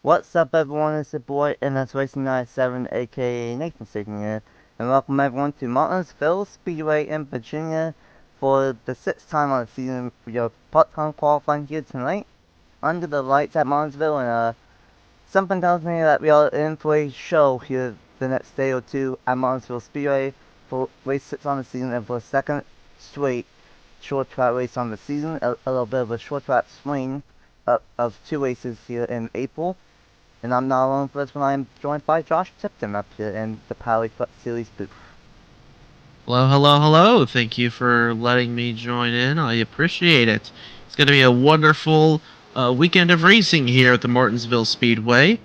What's up, everyone? It's your boy NS Racing 97, aka Nathan Stapleton here, and welcome everyone to Martinsville Speedway in Virginia for the sixth time on the season for your part-time qualifying here tonight under the lights at Martinsville. And something tells me that we are in for a show here the next day or two at Martinsville Speedway for race 6 on the season and for a second straight short track race on the season. A little bit of a short track swing of two races here in April. And I'm not alone for this one. I'm joined by Josh Tipton up here in the Powerade Series booth. Hello, hello, hello. Thank you for letting me join in. I appreciate it. It's going to be a wonderful weekend of racing here at the Martinsville Speedway.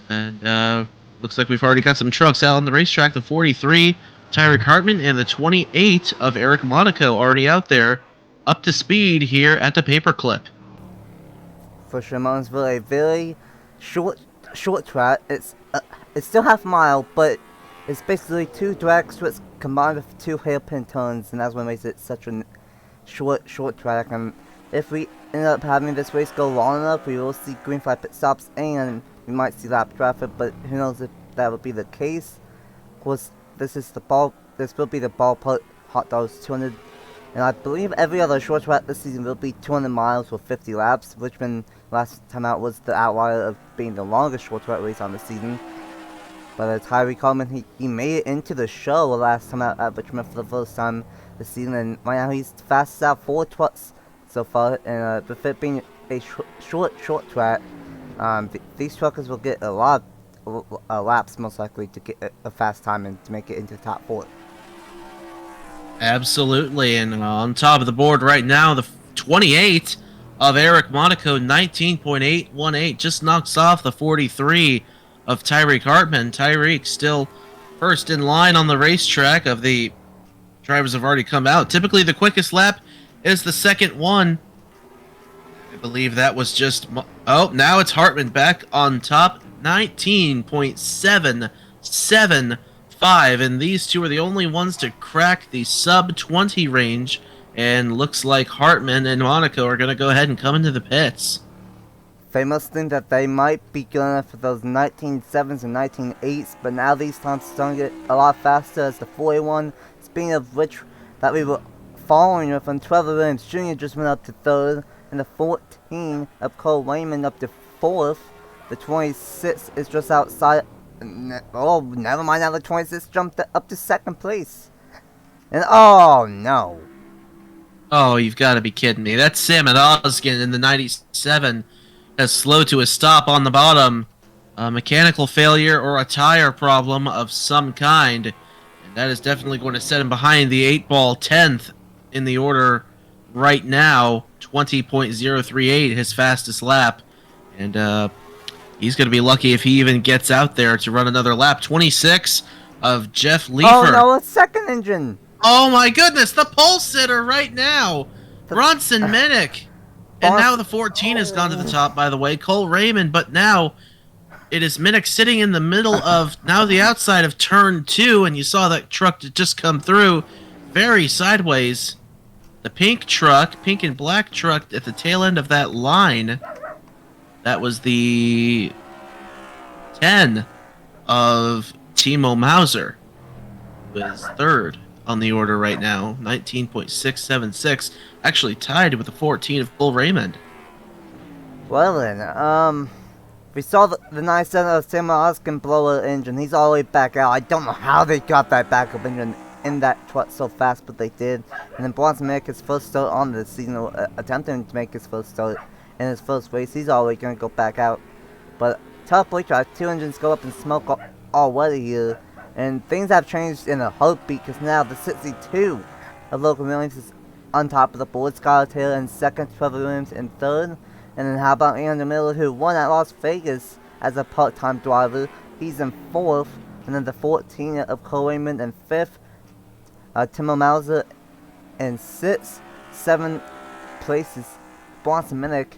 And looks like we've already got some trucks out on the racetrack. The 43, Tyreek Hartman, and the 28 of Eric Monaco already out there, up to speed here at the paperclip. For sure, Martinsville, a very short track. It's still half a mile, but it's basically two drag strips combined with two hairpin turns, and that's what makes it such a short track. And if we end up having this race go long enough, we will see green flag pit stops and we might see lap traffic, but who knows if that would be the case. Of course, this will be the Ballpark Hot Dogs 200, and I believe every other short track this season will be 200 miles with 50 laps. Richmond last time out was the outlier of being the longest short track race on the season. But Tyreek Hartman, he made it into the show last time out at Richmond for the first time this season, and right now he's fastest out 4 trucks so far. And with it being a short track, these truckers will get a lot of laps most likely to get a fast time and to make it into the top 4. Absolutely. And on top of the board right now, the 28 of Eric Monaco, 19.818, just knocks off the 43 of Tyreek Hartman. Tyreek still first in line on the racetrack of the drivers have already come out. Typically, the quickest lap is the second one. I believe that was just... Oh, now it's Hartman back on top. 19.775, and these two are the only ones to crack the sub-20 range, and looks like Hartman and Monaco are going to go ahead and come into the pits. They must think that they might be good enough for those 19.7s and 19.8s, but now these times are starting to get a lot faster as the 41, speaking of which, that we were following with when Trevor Williams Jr. just went up to 3rd, and the 14 of Cole Wayman up to 4th. The 26 is just outside. Oh, never mind. Now the 26 jumped up to 2nd place. And oh no. Oh, you've got to be kidding me. That's Sam Oskin in the 97. That's slow to a stop on the bottom. A mechanical failure or a tire problem of some kind. And that is definitely going to set him behind the 8-ball 10th in the order right now. 20.038, his fastest lap. And he's going to be lucky if he even gets out there to run another lap. 26 of Jeff Leefer. Oh no, a second engine. Oh my goodness, the pole sitter right now. Bronson Minnick. And now the 14 has gone to the top, by the way. Cole Raymond, but now it is Minnick sitting in the middle of, now the outside of turn 2, and you saw that truck just come through very sideways. The pink truck, pink and black truck at the tail end of that line, that was the 10 of Timo Mauser, who is 3rd on the order right now, 19.676, actually tied with the 14 of Cole Raymond. Well then, we saw the 97 of Sam Oskin blow an engine. He's all the way back out. I don't know how they got that backup engine in that truck so fast, but they did. And then Bronson made his first start on the season, attempting to make his first start in his first race. He's already going to go back out. But tough break track, 2 engines go up in smoke already here. And things have changed in a heartbeat, because now the 62 of Logan Williams is on top of the board. Scott Taylor in 2nd, Trevor Williams in 3rd. And then how about Andrew Miller, who won at Las Vegas as a part-time driver? He's in 4th. And then the 14 of Cole Raymond in 5th. Timo Mauser in 6th. 7th place is Bronson Minnick.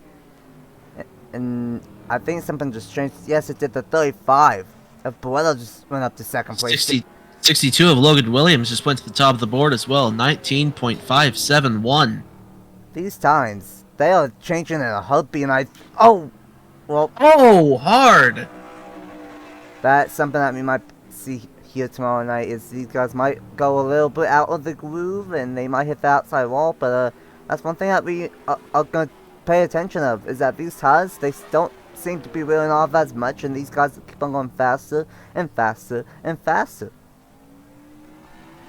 And I think something just changed. Yes, it did. The 35 of Barretto just went up to 2nd place. 62 of Logan Williams just went to the top of the board as well, 19.571. These times, they are changing in a heartbeat, and oh, Well, Oh, hard. that's something that we might see here tomorrow night. Is these guys might go a little bit out of the groove and they might hit the outside wall. But that's one thing that we are gonna pay attention of. Is that these tires, they don't seem to be wearing off as much, and these guys keep on going faster and faster and faster.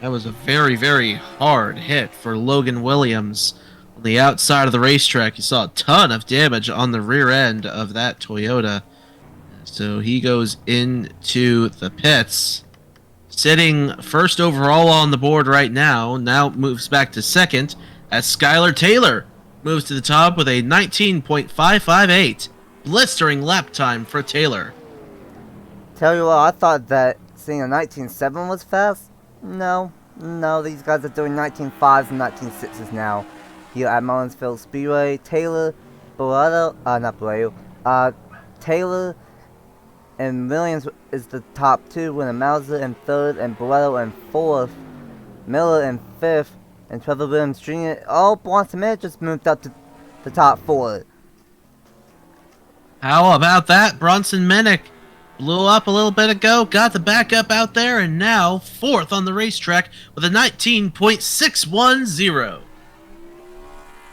That was a very, very hard hit for Logan Williams on the outside of the racetrack. You saw a ton of damage on the rear end of that Toyota. So he goes into the pits, sitting first overall on the board right now. Now moves back to second as Skylar Taylor moves to the top with a 19.558. Blistering lap time for Taylor. Tell you what, I thought that seeing a 19.7 was fast. No, these guys are doing 19.5s and 19.6s now. Here at Martinsville Speedway, Taylor, Taylor and Williams is the top two, with Mauser in third and Barretto in fourth, Miller in fifth, and Trevor Williams Jr. Oh, Bronson Minute just moved up to the top four. How about that? Bronson Minnick blew up a little bit ago, got the backup out there, and now fourth on the racetrack with a 19.610.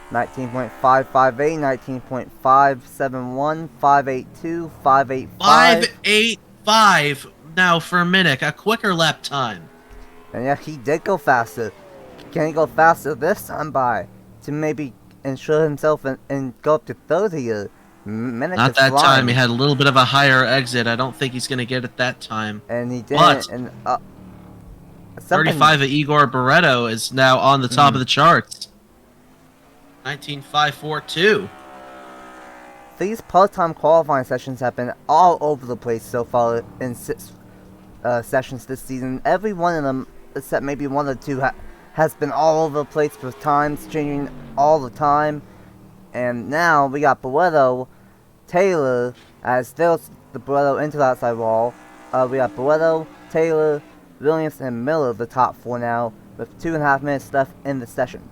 19.558, 19.571, 582, 585. 585 now for Minnick, a quicker lap time. And yeah, he did go faster. Can he go faster this time by to maybe ensure himself and go up to 30 here? Minnick Not is that flying. time. He had a little bit of a higher exit. I don't think he's going to get it that time. And he didn't. But and 35 of Igor Barretto is now on the top of the charts. 19.542. These part-time qualifying sessions have been all over the place so far in 6 sessions this season. Every one of them, except maybe one or two, has been all over the place with times changing all the time. And now we got Barretto, Taylor, as there's the Barretto into the outside wall. We got Barretto, Taylor, Williams, and Miller, the top four now, with 2.5 minutes left in the session.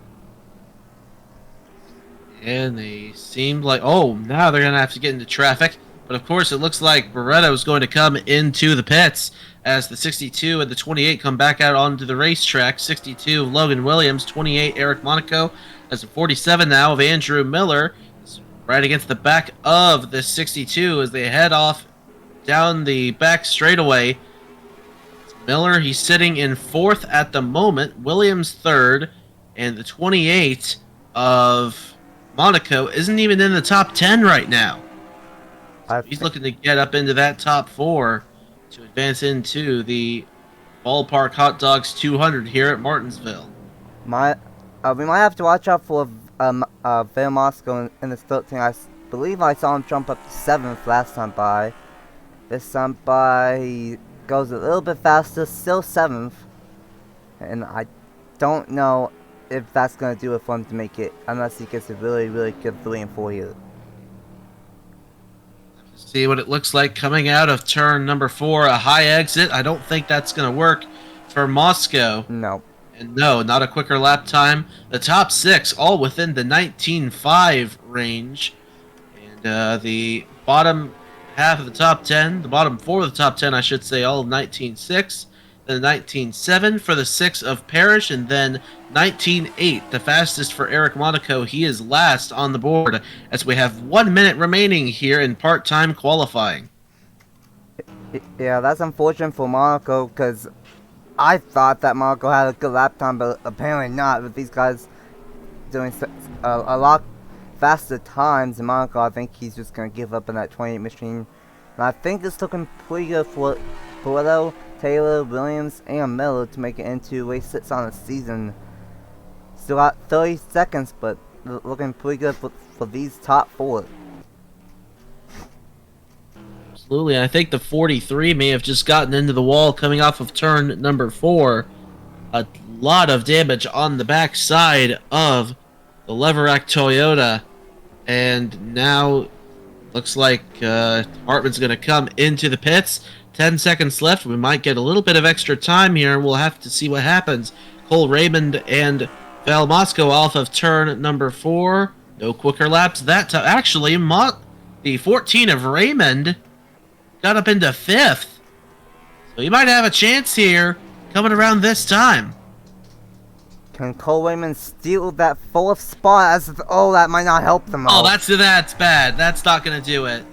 And they seemed like, oh, now they're going to have to get into traffic. But of course, it looks like Barretto is going to come into the pits as the 62 and the 28 come back out onto the racetrack. 62 of Logan Williams, 28 Eric Monaco, as a 47 now of Andrew Miller. It's right against the back of the 62 as they head off down the back straightaway. Miller, he's sitting in fourth at the moment. Williams third, and the 28 of Monaco isn't even in the top 10 right now. So he's looking to get up into that top four to advance into the Ballpark Hot Dogs 200 here at Martinsville. We might have to watch out for Van Moscow in this 13. I believe I saw him jump up to 7th last time by. This time by, he goes a little bit faster, still 7th. And I don't know if that's going to do it for him to make it, unless he gets a really, really good 3 and 4 here. See what it looks like coming out of turn number 4, a high exit. I don't think that's going to work for Moscow. No. And no, not a quicker lap time. The top 6 all within the 19.5 range. And the bottom half of the top 10, the bottom 4 of the top 10, I should say, all of 19.6. Then 19.7 for the 6 of Parrish, and then 19.8, the fastest for Eric Monaco. He is last on the board as we have 1 minute remaining here in part-time qualifying. Yeah, that's unfortunate for Monaco, because I thought that Monaco had a good lap time, but apparently not. With these guys doing a lot faster times than Monaco, I think he's just going to give up on that 28 machine. And I think it's looking pretty good for Barretto, Taylor, Williams, and Miller to make it into race 6 on the season. Still got 30 seconds, but looking pretty good for these top 4. Absolutely. I think the 43 may have just gotten into the wall coming off of turn number 4. A lot of damage on the back side of the Leverack Toyota. And now looks like Hartman's going to come into the pits. 10 seconds left. We might get a little bit of extra time here. We'll have to see what happens. Cole Raymond and Val Moscow off of turn number 4. No quicker laps that time. Actually, the the 14 of Raymond got up into 5th. So he might have a chance here coming around this time. Can Cole Raymond steal that 4th spot? Oh, that might not help them all. Oh, that's bad. That's not going to do it.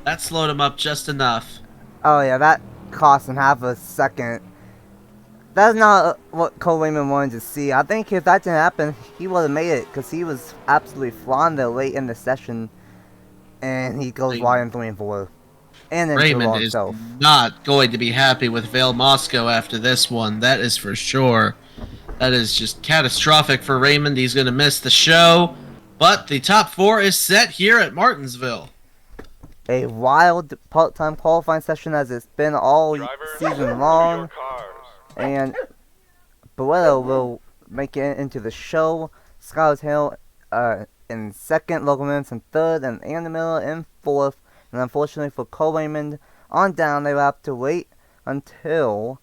That slowed him up just enough. Oh yeah, that cost him half a second. That's not what Cole Raymond wanted to see. I think if that didn't happen, he would have made it, because he was absolutely flying there late in the session. And he goes wide in 3 and 4. And then Raymond is himself. not going to be happy with Vale Moscow after this one. That is for sure. That is just catastrophic for Raymond. He's going to miss the show. But the top 4 is set here at Martinsville. A wild part-time qualifying session as it's been all season long. And Barretto will make it into the show. Skyler's Hill in 2nd, Logan Williams in 3rd, and Andy Miller in 4th. And unfortunately for Cole Raymond, on down they will have to wait until,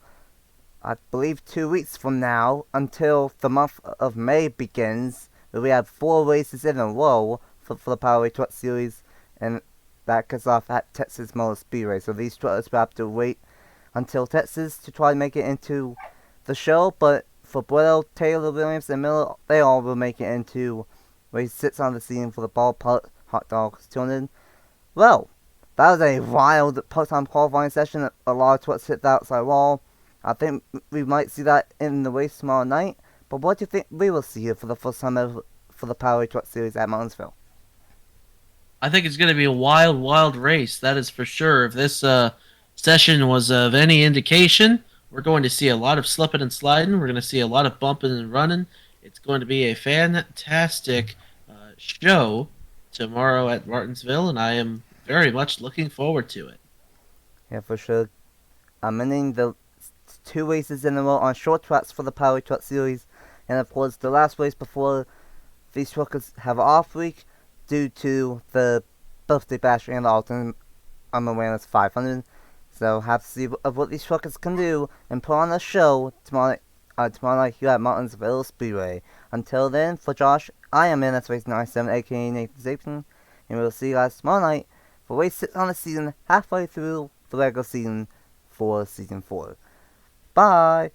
I believe, 2 weeks from now, until the month of May begins. Where we have 4 races in a row for the Powerade Truck Series, and that kicks off at Texas Motor Speedway. So these truckers will have to wait until Texas to try to make it into the show. But for Barretto, Taylor, Williams, and Miller, they all will make it into race 6 on the season for the Ballpark Hot Dogs 200. Well, that was a wild part-time qualifying session. A lot of trucks hit the outside wall. I think we might see that in the race tomorrow night. But what do you think we will see here for the first time ever for the Powerade Truck Series at Martinsville? I think it's going to be a wild, wild race. That is for sure. If this session was of any indication, we're going to see a lot of slipping and sliding. We're going to see a lot of bumping and running. It's going to be a fantastic show tomorrow at Martinsville, and I am very much looking forward to it. Yeah, for sure. I'm ending the 2 races in a row on short tracks for the Powerade Truck Series. And of course, the last race before these truckers have an off week due to the birthday bash and the Alton Awareness 500. So have to see what these truckers can do and put on a show tomorrow night here at Martinsville Speedway. Until then, for Josh, I am NS Race 97, aka Nathan Stapleton, and we'll see you guys tomorrow night for race 6 on the season, halfway through the regular season for season 4. Bye!